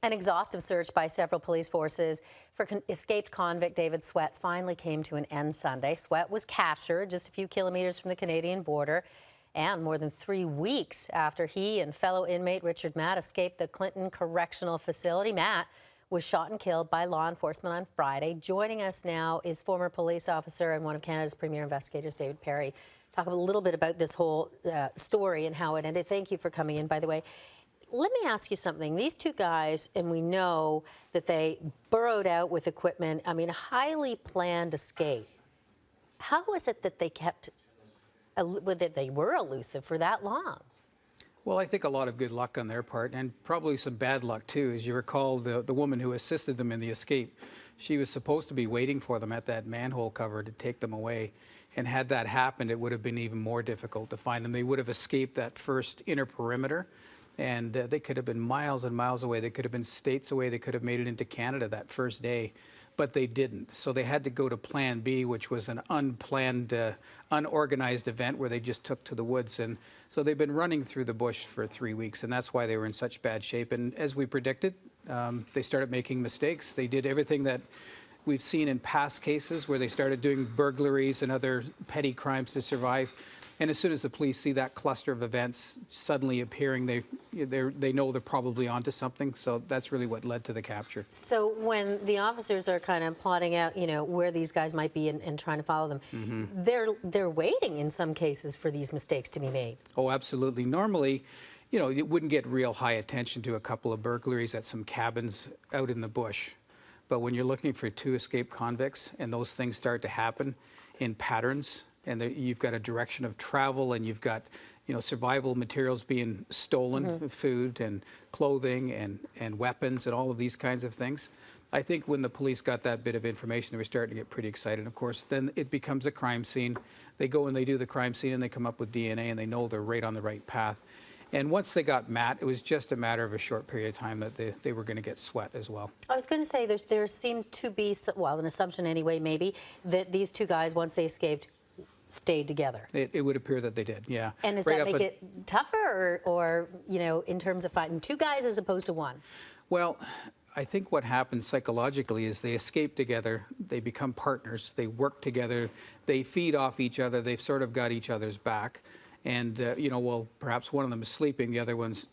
An exhaustive search by several police forces for escaped convict David Sweat finally came to an end Sunday. Sweat was captured just a few kilometers from the Canadian border, and more than 3 weeks after he and fellow inmate Richard Matt escaped the Clinton Correctional Facility. Matt was shot and killed by law enforcement on Friday. Joining us now is former police officer and one of Canada's premier investigators, David Perry. Talk a little bit about this whole story and how it ended. Thank you for coming in, by the way. Let me ask you something. These two guys, and we know that they burrowed out with equipment, I mean, a highly planned escape. How was it that they that they were elusive for that long? Well, I think a lot of good luck on their part, and probably some bad luck too. As you recall, the woman who assisted them in the escape, she was supposed to be waiting for them at that manhole cover to take them away. And had that happened, it would have been even more difficult to find them. They would have escaped that first inner perimeter, and they could have been miles and miles away. They could have been states away. They could have made it into Canada that first day, but they didn't. So they had to go to Plan B, which was an unplanned, unorganized event where they just took to the woods. And so they've been running through the bush for 3 weeks, and that's why they were in such bad shape. And as we predicted, they started making mistakes. They did everything that we've seen in past cases where they started doing burglaries and other petty crimes to survive. And as soon as the police see that cluster of events suddenly appearing, they know they're probably onto something. So that's really what led to the capture. So when the officers are kind of plotting out, where these guys might be and trying to follow them, they're waiting in some cases for these mistakes to be made. Oh, absolutely. Normally, it wouldn't get real high attention to a couple of burglaries at some cabins out in the bush. But when you're looking for two escaped convicts and those things start to happen in patterns, and you've got a direction of travel, and you've got, survival materials being stolen, food and clothing and weapons and all of these kinds of things. I think when the police got that bit of information, they were starting to get pretty excited. Of course, then it becomes a crime scene. They go and they do the crime scene, and they come up with DNA, and they know they're right on the right path. And once they got Matt, it was just a matter of a short period of time that they were going to get Sweat as well. I was going to say there seemed to be, well, an assumption anyway, maybe, that these two guys, once they escaped, stayed together. It would appear that they did, yeah. And does that make it tougher, or in terms of fighting two guys as opposed to one? Well, I think what happens psychologically is they escape together, they become partners, they work together, they feed off each other, they've sort of got each other's back. And, well, perhaps one of them is sleeping, the other one's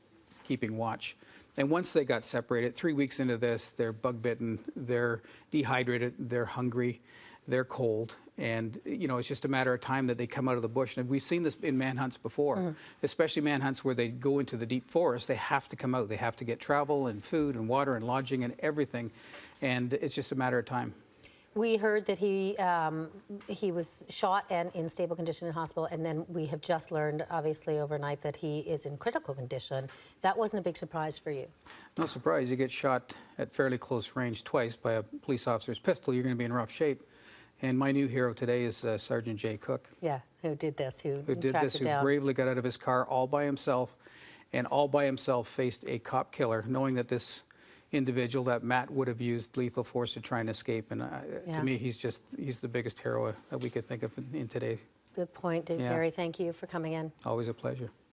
keeping watch. And once they got separated, 3 weeks into this, they're bug bitten, they're dehydrated, they're hungry, they're cold, and it's just a matter of time that they come out of the bush. And we've seen this in manhunts before, especially manhunts where they go into the deep forest. They have to come out. They have to get travel and food and water and lodging and everything, and it's just a matter of time. We heard that he was shot and in stable condition in hospital, and then we have just learned, obviously, overnight that he is in critical condition. That wasn't a big surprise for you? No surprise. You get shot at fairly close range twice by a police officer's pistol, you're going to be in rough shape. And my new hero today is Sergeant Jay Cook. Yeah, who did this, who bravely got out of his car all by himself, and all by himself faced a cop killer, knowing that this individual, that Matt, would have used lethal force to try and escape. And to me, he's the biggest hero that we could think of in today. Good point, Dave Perry. Thank you for coming in. Always a pleasure.